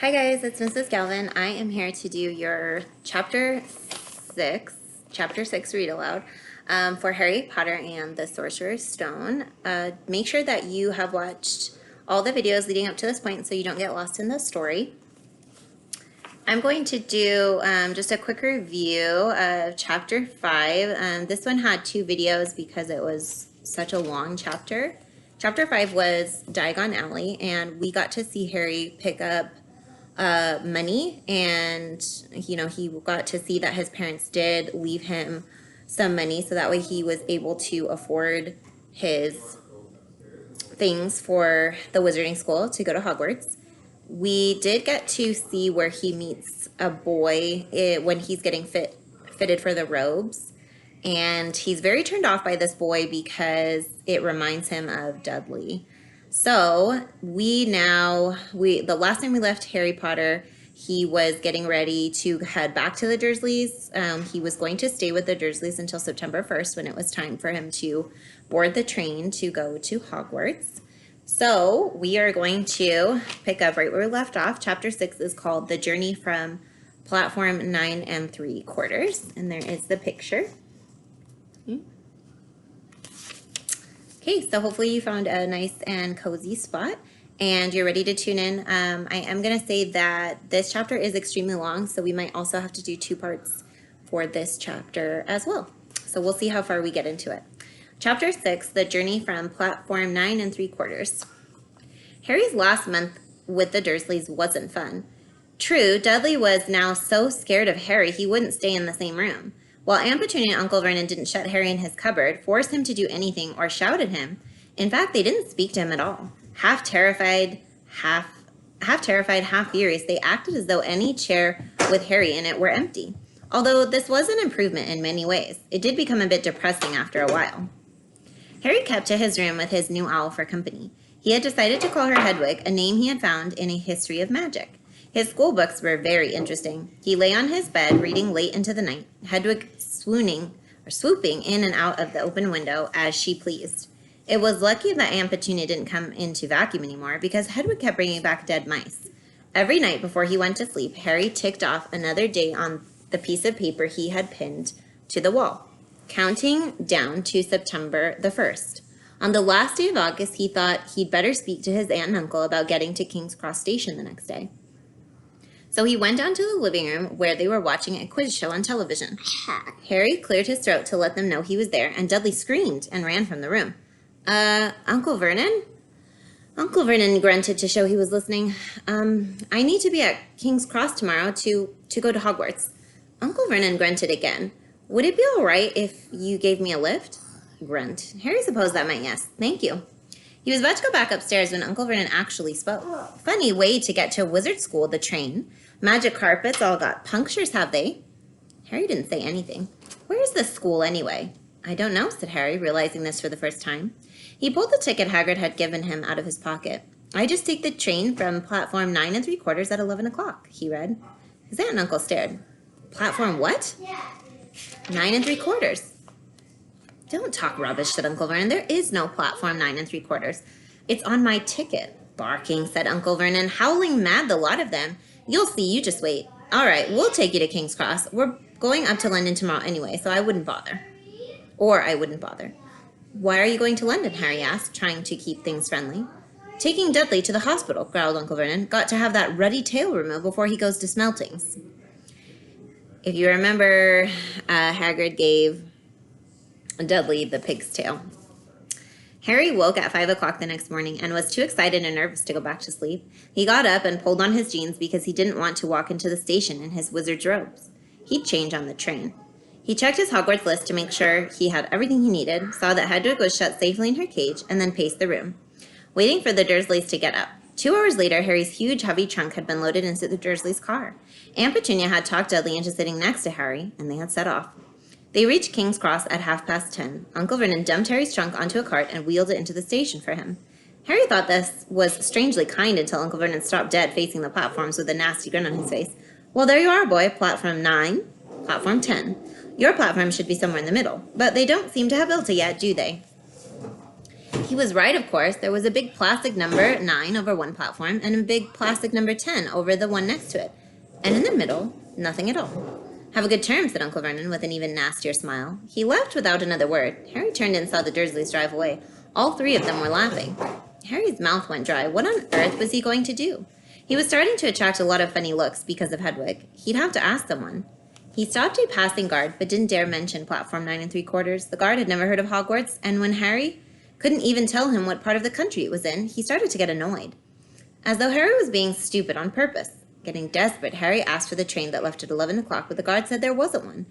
Hi guys, it's Mrs. Galvin. I am here to do your chapter 6 read aloud for Harry Potter and the Sorcerer's Stone. Make sure that you have watched all the videos leading up to this point so you don't get lost in the story. I'm going to do just a quick review of chapter 5. This one had 2 videos because it was such a long chapter. Chapter 5 was Diagon Alley, and we got to see Harry pick up money, and he got to see that his parents did leave him some money so that way he was able to afford his things for the wizarding school to go to Hogwarts. We did get to see where he meets a boy when he's getting fitted for the robes, and he's very turned off by this boy because it reminds him of Dudley. So the last time we left Harry Potter, he was getting ready to head back to the Dursleys. He was going to stay with the Dursleys until September 1st when it was time for him to board the train to go to Hogwarts. So we are going to pick up right where we left off. Chapter 6 is called The Journey from Platform 9 3/4. And there is the picture. Okay, so hopefully you found a nice and cozy spot and you're ready to tune in. I am going to say that this chapter is extremely long, so we might also have to do 2 parts for this chapter as well. So we'll see how far we get into it. Chapter 6, The Journey from Platform 9 3/4. Harry's last month with the Dursleys wasn't fun. True, Dudley was now so scared of Harry he wouldn't stay in the same room. While Aunt Petunia and Uncle Vernon didn't shut Harry in his cupboard, force him to do anything, or shout at him. In fact, they didn't speak to him at all. Half terrified, half furious, they acted as though any chair with Harry in it were empty. Although this was an improvement in many ways, it did become a bit depressing after a while. Harry kept to his room with his new owl for company. He had decided to call her Hedwig, a name he had found in a history of magic. His school books were very interesting. He lay on his bed reading late into the night, Hedwig swooping in and out of the open window as she pleased. It was lucky that Aunt Petunia didn't come in to vacuum anymore because Hedwig kept bringing back dead mice. Every night before he went to sleep, Harry ticked off another day on the piece of paper he had pinned to the wall, counting down to September the 1st. On the last day of August, he thought he'd better speak to his aunt and uncle about getting to King's Cross Station the next day. So he went down to the living room where they were watching a quiz show on television. Harry cleared his throat to let them know he was there, and Dudley screamed and ran from the room. Uncle Vernon? Uncle Vernon grunted to show he was listening. I need to be at King's Cross tomorrow to go to Hogwarts. Uncle Vernon grunted again. Would it be all right if you gave me a lift? Grunt. Harry supposed that meant yes. Thank you. He was about to go back upstairs when Uncle Vernon actually spoke. Funny way to get to wizard school, the train. Magic carpets all got punctures, have they? Harry didn't say anything. Where is this school anyway? I don't know, said Harry, realizing this for the first time. He pulled the ticket Hagrid had given him out of his pocket. I just take the train from platform 9 3/4 at 11 o'clock, he read. His aunt and uncle stared. Platform what? 9 3/4. Don't talk rubbish, said Uncle Vernon. There is no platform 9 3/4. It's on my ticket. Barking, said Uncle Vernon. Howling mad, the lot of them. You'll see, you just wait. All right, we'll take you to King's Cross. We're going up to London tomorrow anyway, so I wouldn't bother. Why are you going to London, Harry asked, trying to keep things friendly. Taking Dudley to the hospital, growled Uncle Vernon. Got to have that ruddy tail removed before he goes to Smeltings. If you remember, Hagrid gave Dudley the pig's tail. Harry woke at 5 o'clock the next morning and was too excited and nervous to go back to sleep. He got up and pulled on his jeans because he didn't want to walk into the station in his wizard's robes. He'd change on the train. He checked his Hogwarts list to make sure he had everything he needed, saw that Hedwig was shut safely in her cage, and then paced the room, waiting for the Dursleys to get up. 2 hours later, Harry's huge, heavy trunk had been loaded into the Dursleys' car. Aunt Petunia had talked Dudley into sitting next to Harry, and they had set off. They reached King's Cross at 10:30. Uncle Vernon dumped Harry's trunk onto a cart and wheeled it into the station for him. Harry thought this was strangely kind until Uncle Vernon stopped dead facing the platforms with a nasty grin on his face. Well, there you are, boy. Platform 9, platform 10. Your platform should be somewhere in the middle, but they don't seem to have built it yet, do they? He was right, of course. There was a big plastic number 9 over one platform and a big plastic number 10 over the one next to it. And in the middle, nothing at all. Have a good term, said Uncle Vernon with an even nastier smile. He left without another word. Harry turned and saw the Dursleys drive away. All 3 of them were laughing. Harry's mouth went dry. What on earth was he going to do? He was starting to attract a lot of funny looks because of Hedwig. He'd have to ask someone. He stopped a passing guard, but didn't dare mention platform 9 3/4. The guard had never heard of Hogwarts, and when Harry couldn't even tell him what part of the country it was in, he started to get annoyed. As though Harry was being stupid on purpose. Getting desperate, Harry asked for the train that left at 11 o'clock, but the guard said there wasn't one.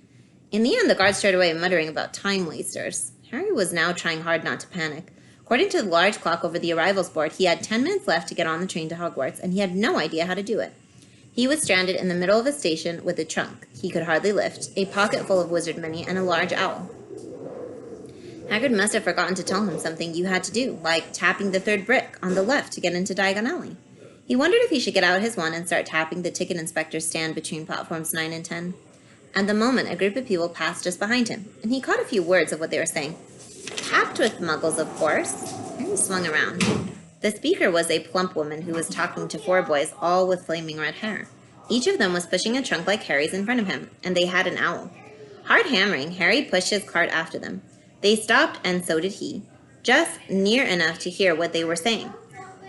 In the end, the guard strayed away muttering about time wasters. Harry was now trying hard not to panic. According to the large clock over the arrivals board, he had 10 minutes left to get on the train to Hogwarts, and he had no idea how to do it. He was stranded in the middle of a station with a trunk he could hardly lift, a pocket full of wizard money, and a large owl. Hagrid must have forgotten to tell him something you had to do, like tapping the 3rd brick on the left to get into Diagon Alley. He wondered if he should get out his wand and start tapping the ticket inspector's stand between platforms 9 and 10. At the moment, a group of people passed just behind him, and he caught a few words of what they were saying. Packed with muggles, of course. Harry swung around. The speaker was a plump woman who was talking to 4 boys, all with flaming red hair. Each of them was pushing a trunk like Harry's in front of him, and they had an owl. Hard hammering, Harry pushed his cart after them. They stopped, and so did he, just near enough to hear what they were saying.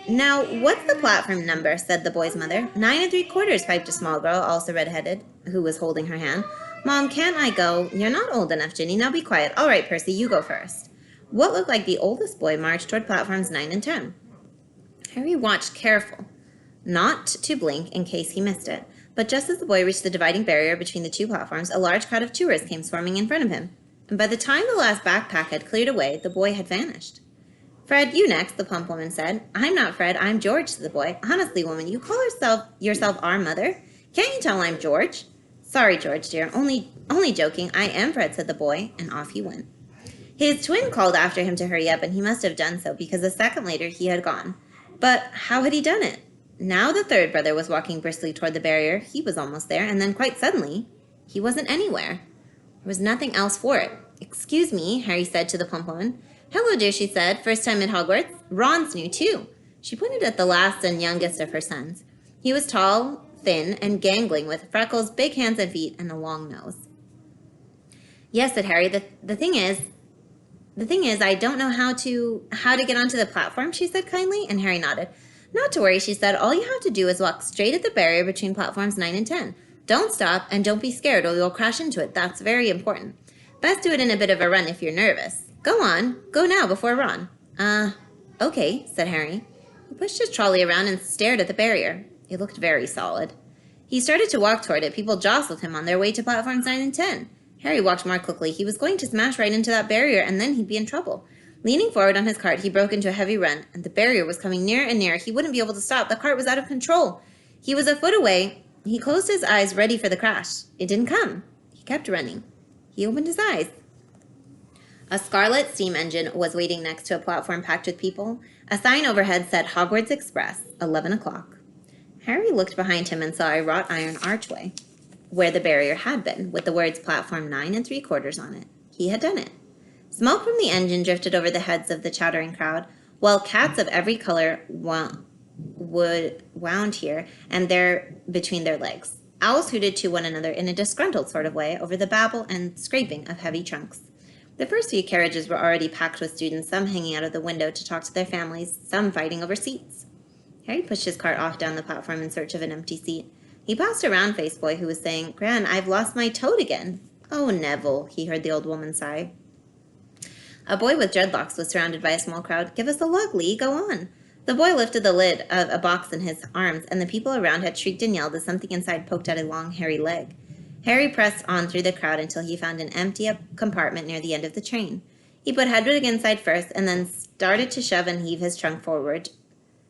Now, what's the platform number? Said the boy's mother. 9 3/4, piped a small girl, also red-headed, who was holding her hand. Mom, can't I go? You're not old enough, Ginny. Now be quiet. All right, Percy, you go first. What looked like the oldest boy marched toward platforms 9 and 10. Harry watched careful, not to blink in case he missed it. But just as the boy reached the dividing barrier between the 2 platforms, a large crowd of tourists came swarming in front of him. And by the time the last backpack had cleared away, the boy had vanished. Fred, you next, the plump woman said. I'm not Fred, I'm George, said the boy. Honestly, woman, you call yourself our mother? Can't you tell I'm George? Sorry, George, dear, only joking. I am Fred, said the boy, and off he went. His twin called after him to hurry up, and he must have done so, because a second later he had gone. But how had he done it? Now the 3rd brother was walking briskly toward the barrier. He was almost there, and then quite suddenly, he wasn't anywhere. There was nothing else for it. Excuse me, Harry said to the plump woman. Hello, dear, she said. First time at Hogwarts? Ron's new, too. She pointed at the last and youngest of her sons. He was tall, thin, and gangling, with freckles, big hands and feet, and a long nose. Yes, said Harry. The thing is, I don't know how to get onto the platform, she said kindly, and Harry nodded. Not to worry, she said. All you have to do is walk straight at the barrier between platforms 9 and 10. Don't stop, and don't be scared, or you'll crash into it. That's very important. Best do it in a bit of a run if you're nervous. Go on. Go now before Ron. Okay, said Harry. He pushed his trolley around and stared at the barrier. It looked very solid. He started to walk toward it. People jostled him on their way to platforms 9 and 10. Harry walked more quickly. He was going to smash right into that barrier, and then he'd be in trouble. Leaning forward on his cart, he broke into a heavy run, and the barrier was coming nearer and nearer. He wouldn't be able to stop. The cart was out of control. He was a foot away. He closed his eyes, ready for the crash. It didn't come. He kept running. He opened his eyes. A scarlet steam engine was waiting next to a platform packed with people. A sign overhead said Hogwarts Express, 11 o'clock. Harry looked behind him and saw a wrought iron archway where the barrier had been, with the words platform 9 3/4 on it. He had done it. Smoke from the engine drifted over the heads of the chattering crowd, while cats of every color wound here and there between their legs. Owls hooted to one another in a disgruntled sort of way over the babble and scraping of heavy trunks. The first few carriages were already packed with students, some hanging out of the window to talk to their families, some fighting over seats. Harry pushed his cart off down the platform in search of an empty seat. He passed a round-faced boy who was saying, Gran, I've lost my toad again. Oh, Neville, he heard the old woman sigh. A boy with dreadlocks was surrounded by a small crowd. Give us a lug, Lee, go on. The boy lifted the lid of a box in his arms, and the people around had shrieked and yelled as something inside poked at a long, hairy leg. Harry pressed on through the crowd until he found an empty compartment near the end of the train. He put Hedwig inside first, and then started to shove and heave his trunk forward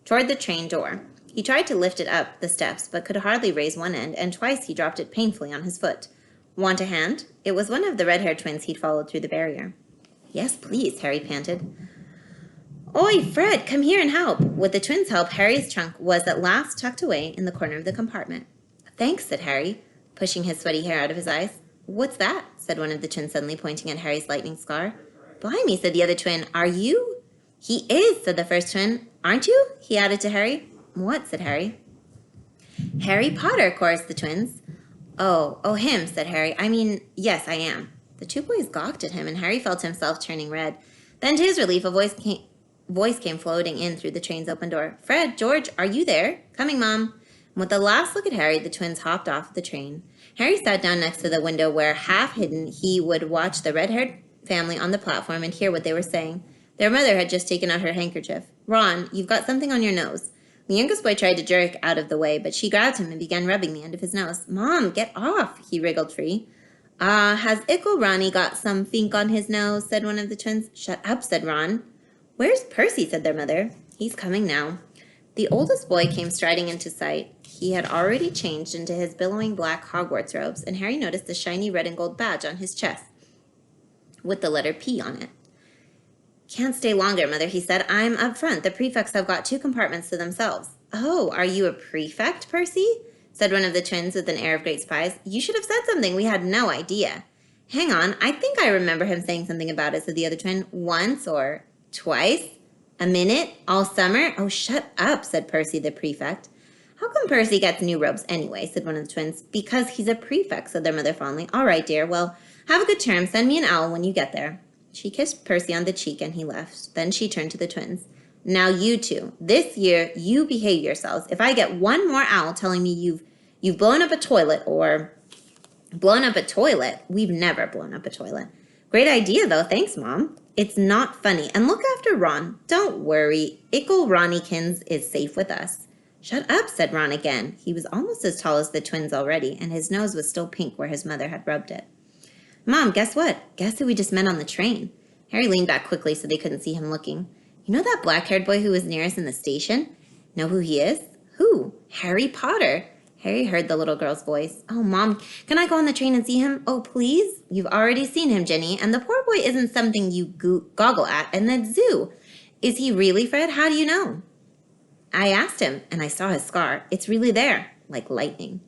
toward the train door. He tried to lift it up the steps, but could hardly raise one end, and twice he dropped it painfully on his foot. Want a hand? It was one of the red-haired twins he'd followed through the barrier. Yes, please, Harry panted. Oi, Fred, come here and help. With the twins' help, Harry's trunk was at last tucked away in the corner of the compartment. Thanks, said Harry, pushing his sweaty hair out of his eyes. What's that? Said one of the twins suddenly, pointing at Harry's lightning scar. Blimey, said the other twin. Are you? He is, said the first twin. Aren't you? He added to Harry. What? Said Harry. Harry Potter, chorused the twins. Oh, him, said Harry. I mean, yes, I am. The two boys gawked at him, and Harry felt himself turning red. Then, to his relief, a voice came floating in through the train's open door. Fred, George, are you there? Coming, Mom. And with a last look at Harry, the twins hopped off the train. Harry sat down next to the window where, half hidden, he would watch the red-haired family on the platform and hear what they were saying. Their mother had just taken out her handkerchief. Ron, you've got something on your nose. The youngest boy tried to jerk out of the way, but she grabbed him and began rubbing the end of his nose. Mom, get off, he wriggled free. Has Ickle Ronnie got some fink on his nose, said one of the twins. Shut up, said Ron. Where's Percy, said their mother. He's coming now. The oldest boy came striding into sight. He had already changed into his billowing black Hogwarts robes, and Harry noticed the shiny red and gold badge on his chest with the letter P on it. Can't stay longer, Mother, he said. I'm up front. The prefects have got 2 compartments to themselves. Oh, are you a prefect, Percy? Said one of the twins with an air of great surprise. You should have said something. We had no idea. Hang on. I think I remember him saying something about it, said the other twin. Once or twice? A minute? All summer? Oh, shut up, said Percy, the prefect. How come Percy gets new robes anyway, said one of the twins. Because he's a prefect, said their mother fondly. All right, dear. Well, have a good term. Send me an owl when you get there. She kissed Percy on the cheek and he left. Then she turned to the twins. Now you two, this year you behave yourselves. If I get one more owl telling me you've blown up a toilet or blown up a toilet, we've never blown up a toilet. Great idea though, thanks Mom. It's not funny. And look after Ron. Don't worry, Ickle Ronnykins is safe with us. Shut up, said Ron again. He was almost as tall as the twins already, and his nose was still pink where his mother had rubbed it. Mom, guess what? Guess who we just met on the train? Harry leaned back quickly so they couldn't see him looking. You know that black-haired boy who was near us in the station? Know who he is? Who? Harry Potter. Harry heard the little girl's voice. Oh, Mom, can I go on the train and see him? Oh, please? You've already seen him, Jenny, and the poor boy isn't something you goggle at in the zoo. Is he really, Fred? How do you know? I asked him, and I saw his scar. It's really there, like lightning.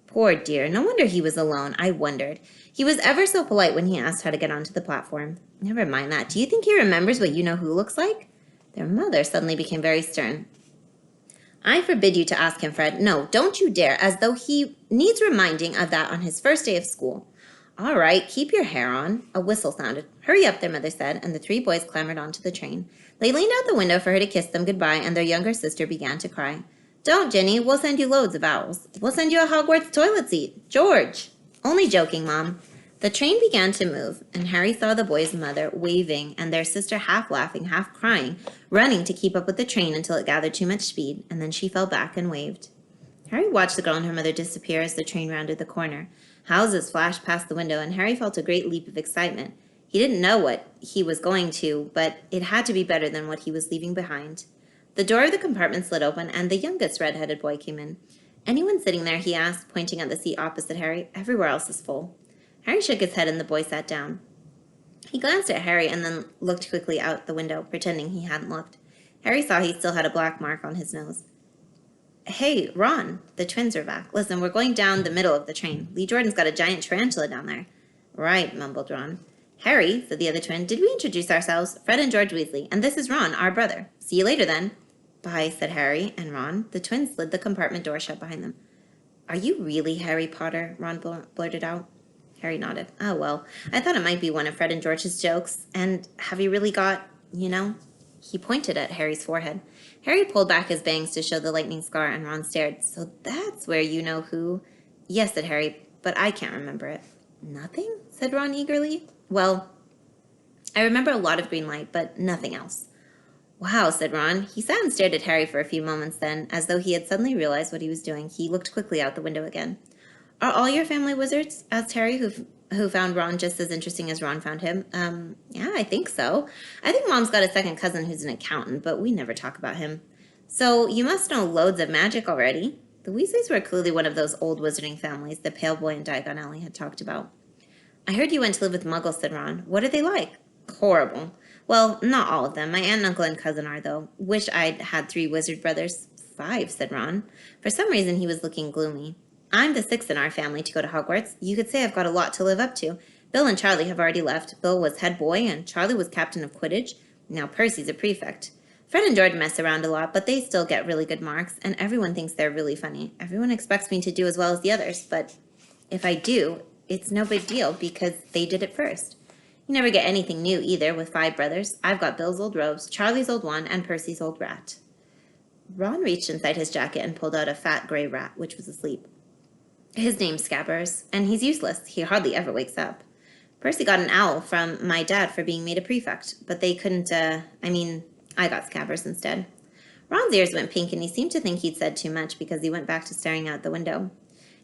Poor dear, no wonder he was alone. I wondered. He was ever so polite when he asked how to get onto the platform. Never mind that. Do you think he remembers what you-know-who looks like? Their mother suddenly became very stern. I forbid you to ask him, Fred. No, don't you dare, as though he needs reminding of that on his first day of school. All right, keep your hair on. A whistle sounded. Hurry up, their mother said, and the 3 boys clambered onto the train. They leaned out the window for her to kiss them goodbye, and their younger sister began to cry. Don't, Jenny. We'll send you loads of owls. We'll send you a Hogwarts toilet seat. George. Only joking, Mom. The train began to move, and Harry saw the boy's mother waving and their sister half laughing, half crying, running to keep up with the train until it gathered too much speed, and then she fell back and waved. Harry watched the girl and her mother disappear as the train rounded the corner. Houses flashed past the window, and Harry felt a great leap of excitement. He didn't know what he was going to, but it had to be better than what he was leaving behind. The door of the compartment slid open, and the youngest red-headed boy came in. Anyone sitting there, he asked, pointing at the seat opposite Harry. Everywhere else is full. Harry shook his head, and the boy sat down. He glanced at Harry and then looked quickly out the window, pretending he hadn't looked. Harry saw he still had a black mark on his nose. Hey, Ron, the twins are back. Listen, we're going down the middle of the train. Lee Jordan's got a giant tarantula down there. Right, mumbled Ron. Harry, said the other twin, did we introduce ourselves? Fred and George Weasley, and this is Ron, our brother. See you later, then. Bye, said Harry and Ron. The twins slid the compartment door shut behind them. Are you really Harry Potter? Ron blurted out. Harry nodded. Oh, well, I thought it might be one of Fred and George's jokes. And have you really got, He pointed at Harry's forehead. Harry pulled back his bangs to show the lightning scar, and Ron stared. So that's where you-know-who? Yes, said Harry, but I can't remember it. Nothing? Said Ron eagerly. Well, I remember a lot of green light, but nothing else. Wow, said Ron. He sat and stared at Harry for a few moments then, as though he had suddenly realized what he was doing. He looked quickly out the window again. Are all your family wizards? Asked Harry, who found Ron just as interesting as Ron found him. Yeah, I think so. I think Mom's got a second cousin who's an accountant, but we never talk about him. So you must know loads of magic already. The Weasleys were clearly one of those old wizarding families the Pale Boy and Diagon Alley had talked about. I heard you went to live with Muggles, said Ron. What are they like? Horrible. Well, not all of them. My aunt, uncle, and cousin are, though. Wish I'd had 3 wizard brothers. 5, said Ron. For some reason, he was looking gloomy. I'm the 6th in our family to go to Hogwarts. You could say I've got a lot to live up to. Bill and Charlie have already left. Bill was head boy, and Charlie was captain of Quidditch. Now Percy's a prefect. Fred and George mess around a lot, but they still get really good marks, and everyone thinks they're really funny. Everyone expects me to do as well as the others, but if I do, it's no big deal because they did it first. You never get anything new either with 5 brothers. I've got Bill's old robes, Charlie's old one, and Percy's old rat. Ron reached inside his jacket and pulled out a fat gray rat, which was asleep. His name's Scabbers, and he's useless. He hardly ever wakes up. Percy got an owl from my dad for being made a prefect, but they couldn't, I got Scabbers instead. Ron's ears went pink, and he seemed to think he'd said too much because he went back to staring out the window.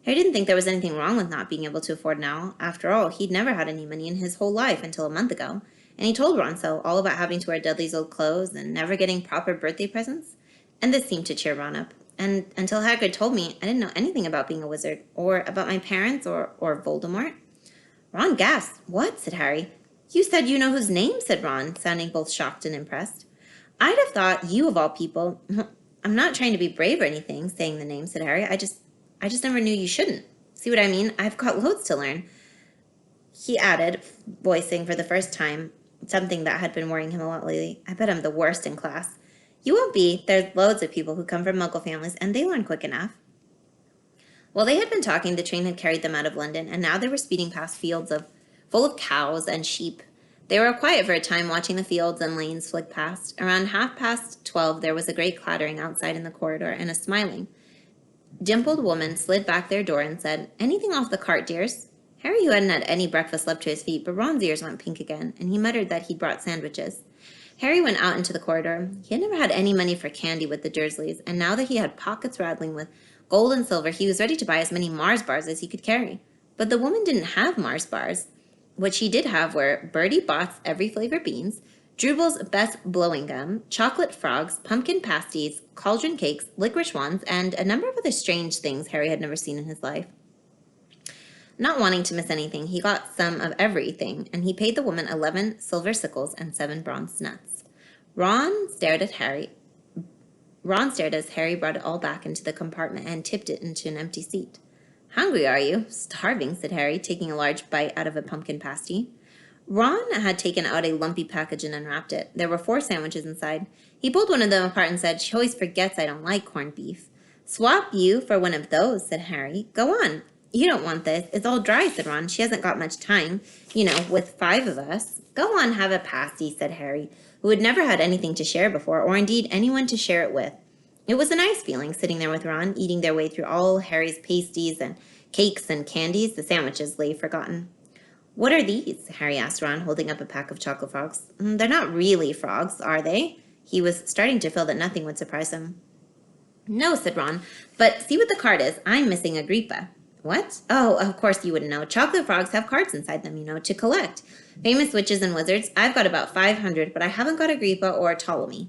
Harry didn't think there was anything wrong with not being able to afford an owl. After all, he'd never had any money in his whole life until a month ago, and he told Ron so, all about having to wear Dudley's old clothes and never getting proper birthday presents. And this seemed to cheer Ron up. And until Hagrid told me, I didn't know anything about being a wizard, or about my parents, or Voldemort. Ron gasped. What? Said Harry. You said you know whose name, said Ron, sounding both shocked and impressed. I'd have thought you of all people. I'm not trying to be brave or anything, saying the name, said Harry. I just never knew you shouldn't. See what I mean? I've got loads to learn. He added, voicing for the first time something that had been worrying him a lot lately. I bet I'm the worst in class. You won't be. There's loads of people who come from Muggle families, and they learn quick enough. While they had been talking, the train had carried them out of London, and now they were speeding past fields full of cows and sheep. They were quiet for a time, watching the fields and lanes flick past. Around 12:30, there was a great clattering outside in the corridor, and a smiling, dimpled woman slid back their door and said, Anything off the cart, dears? Harry, who hadn't had any breakfast, leapt to his feet, but Ron's ears went pink again, and he muttered that he'd brought sandwiches. Harry went out into the corridor. He had never had any money for candy with the Dursleys, and now that he had pockets rattling with gold and silver, he was ready to buy as many Mars bars as he could carry. But the woman didn't have Mars bars. What she did have were Bertie Bott's every flavor beans, Drubal's best blowing gum, chocolate frogs, pumpkin pasties, cauldron cakes, licorice wands, and a number of other strange things Harry had never seen in his life. Not wanting to miss anything, he got some of everything, and he paid the woman 11 silver sickles and 7 bronze nuts. Ron stared as Harry brought it all back into the compartment and tipped it into an empty seat. Hungry, are you? Starving, said Harry, taking a large bite out of a pumpkin pasty. Ron had taken out a lumpy package and unwrapped it. There were 4 sandwiches inside. He pulled one of them apart and said, She always forgets I don't like corned beef. Swap you for one of those, said Harry. Go on. You don't want this. It's all dry, said Ron. She hasn't got much time, with 5 of us. Go on, have a pasty, said Harry, who had never had anything to share before, or indeed anyone to share it with. It was a nice feeling sitting there with Ron, eating their way through all Harry's pasties and cakes and candies. The sandwiches lay forgotten. What are these? Harry asked Ron, holding up a pack of chocolate frogs. They're not really frogs, are they? He was starting to feel that nothing would surprise him. No, said Ron, but see what the card is. I'm missing Agrippa. What? Oh, of course you wouldn't know. Chocolate frogs have cards inside them, to collect. Famous witches and wizards. I've got about 500, but I haven't got Agrippa or Ptolemy.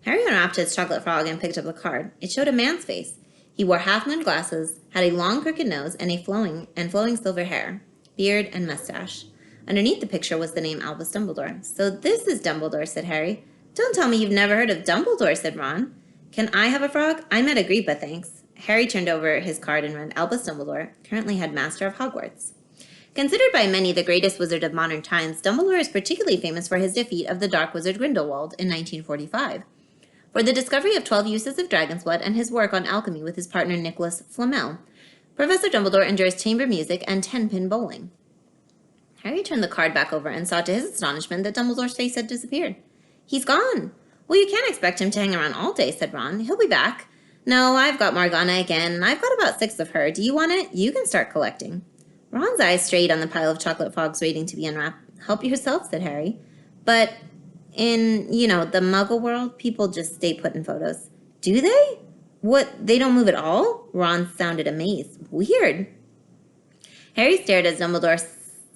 Harry unwrapped his chocolate frog and picked up the card. It showed a man's face. He wore half-moon glasses, had a long crooked nose, and flowing silver hair, beard, and mustache. Underneath the picture was the name Albus Dumbledore. So this is Dumbledore, said Harry. Don't tell me you've never heard of Dumbledore, said Ron. Can I have a frog? I'm at Agrippa, thanks. Harry turned over his card and read Albus Dumbledore, currently headmaster of Hogwarts. Considered by many the greatest wizard of modern times, Dumbledore is particularly famous for his defeat of the Dark Wizard Grindelwald in 1945, for the discovery of 12 uses of dragon's blood, and his work on alchemy with his partner Nicholas Flamel. Professor Dumbledore enjoys chamber music and 10-pin bowling. Harry turned the card back over and saw to his astonishment that Dumbledore's face had disappeared. He's gone. Well, you can't expect him to hang around all day, said Ron. He'll be back. No, I've got Morgana again, and I've got about 6 of her. Do you want it? You can start collecting. Ron's eyes strayed on the pile of chocolate frogs waiting to be unwrapped. Help yourself, said Harry. But in, the Muggle world, people just stay put in photos. Do they? What, they don't move at all? Ron sounded amazed. Weird. Harry stared as Dumbledore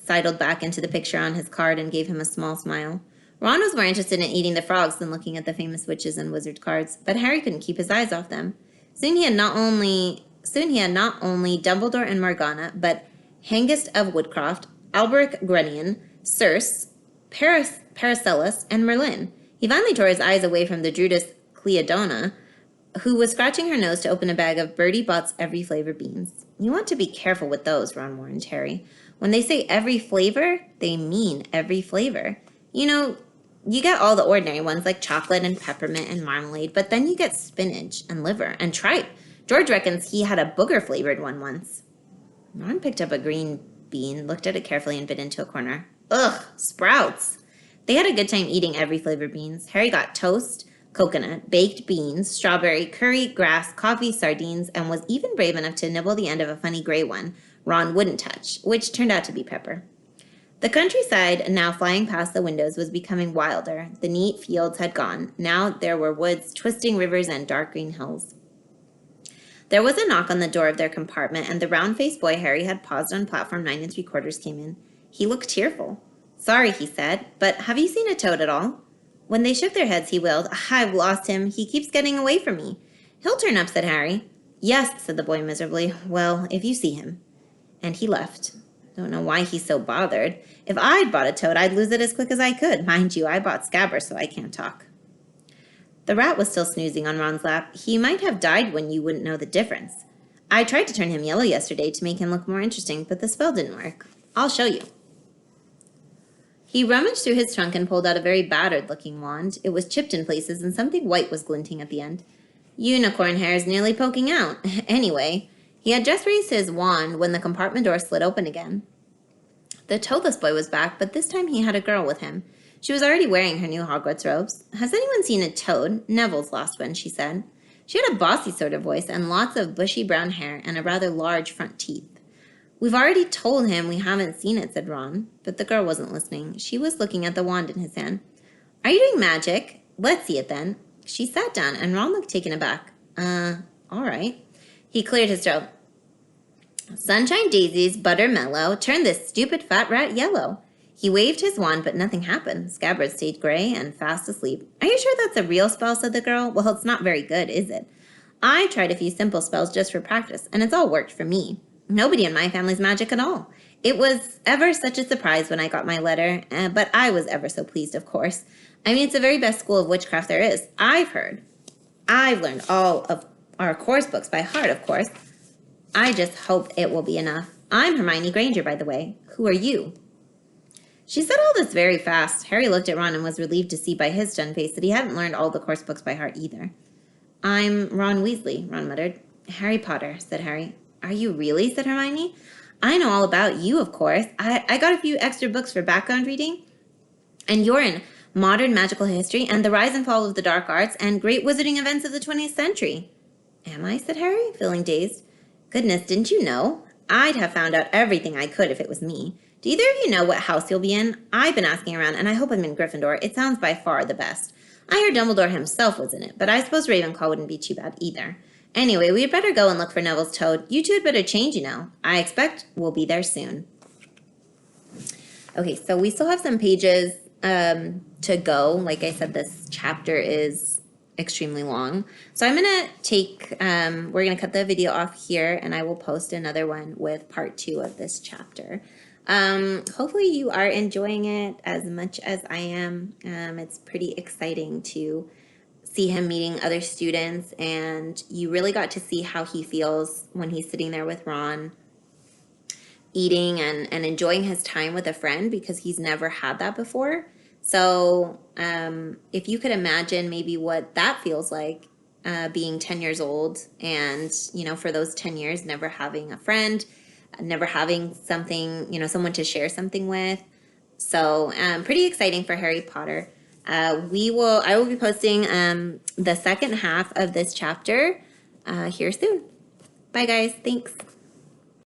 sidled back into the picture on his card and gave him a small smile. Ron was more interested in eating the frogs than looking at the famous witches and wizard cards, but Harry couldn't keep his eyes off them. Soon he had not only Dumbledore and Morgana, but Hengist of Woodcroft, Alberic Grenion, Circe, Paracelsus, and Merlin. He finally tore his eyes away from the Druidess Cleodona, who was scratching her nose to open a bag of Bertie Bott's every flavor beans. You want to be careful with those, Ron warned Harry. When they say every flavor, they mean every flavor. You get all the ordinary ones like chocolate and peppermint and marmalade, but then you get spinach and liver and tripe. George reckons he had a booger-flavored one once. Ron picked up a green bean, looked at it carefully, and bit into a corner. Ugh, sprouts. They had a good time eating every flavored beans. Harry got toast, coconut, baked beans, strawberry, curry, grass, coffee, sardines, and was even brave enough to nibble the end of a funny gray one Ron wouldn't touch, which turned out to be pepper. The countryside, now flying past the windows, was becoming wilder. The neat fields had gone. Now there were woods, twisting rivers, and dark green hills. There was a knock on the door of their compartment, and the round-faced boy Harry had paused on platform 9 3/4 came in. He looked tearful. Sorry, he said, but have you seen a toad at all? When they shook their heads, he wailed, I've lost him. He keeps getting away from me. He'll turn up, said Harry. Yes, said the boy miserably. Well, if you see him. And he left. Don't know why he's so bothered. If I'd bought a toad, I'd lose it as quick as I could. Mind you, I bought Scabbers, so I can't talk. The rat was still snoozing on Ron's lap. He might have died when you wouldn't know the difference. I tried to turn him yellow yesterday to make him look more interesting, but the spell didn't work. I'll show you. He rummaged through his trunk and pulled out a very battered-looking wand. It was chipped in places, and something white was glinting at the end. Unicorn hair is nearly poking out. Anyway, he had just raised his wand when the compartment door slid open again. The toadless boy was back, but this time he had a girl with him. She was already wearing her new Hogwarts robes. Has anyone seen a toad? Neville's lost one, she said. She had a bossy sort of voice and lots of bushy brown hair and a rather large front teeth. We've already told him we haven't seen it, said Ron. But the girl wasn't listening. She was looking at the wand in his hand. Are you doing magic? Let's see it then. She sat down, and Ron looked taken aback. All right. He cleared his throat. Sunshine daisies, butter mellow, turn this stupid fat rat yellow. He waved his wand, but nothing happened. Scabbers stayed gray and fast asleep. Are you sure that's a real spell, said the girl. Well, it's not very good, is it? I tried a few simple spells just for practice, and it's all worked for me. Nobody in my family's magic at all. It was ever such a surprise when I got my letter, but I was ever so pleased, of course. I mean, it's the very best school of witchcraft there is, I've heard. I've learned all of our course books by heart, of course. I just hope it will be enough. I'm Hermione Granger, by the way. Who are you? She said all this very fast. Harry looked at Ron and was relieved to see by his stunned face that he hadn't learned all the course books by heart either. I'm Ron Weasley, Ron muttered. Harry Potter, said Harry. Are you really? Said Hermione. I know all about you, of course. I got a few extra books for background reading. And you're in Modern Magical History and the Rise and Fall of the Dark Arts and Great Wizarding Events of the 20th Century. Am I? Said Harry, feeling dazed. Goodness, didn't you know? I'd have found out everything I could if it was me. Do either of you know what house you'll be in? I've been asking around, and I hope I'm in Gryffindor. It sounds by far the best. I heard Dumbledore himself was in it, but I suppose Ravenclaw wouldn't be too bad either. Anyway, we'd better go and look for Neville's toad. You two had better change, you know. I expect we'll be there soon. Okay, so we still have some pages to go. Like I said, this chapter is extremely long. So I'm going to take, we're going to cut the video off here, and I will post another one with part 2 of this chapter. Hopefully you are enjoying it as much as I am. It's pretty exciting to see him meeting other students, and you really got to see how he feels when he's sitting there with Ron, eating and enjoying his time with a friend, because he's never had that before. So if you could imagine maybe what that feels like, being 10 years old and, you know, for those 10 years, never having a friend, never having something, you know, someone to share something with. So pretty exciting for Harry Potter. I will be posting the second half of this chapter here soon. Bye guys, thanks.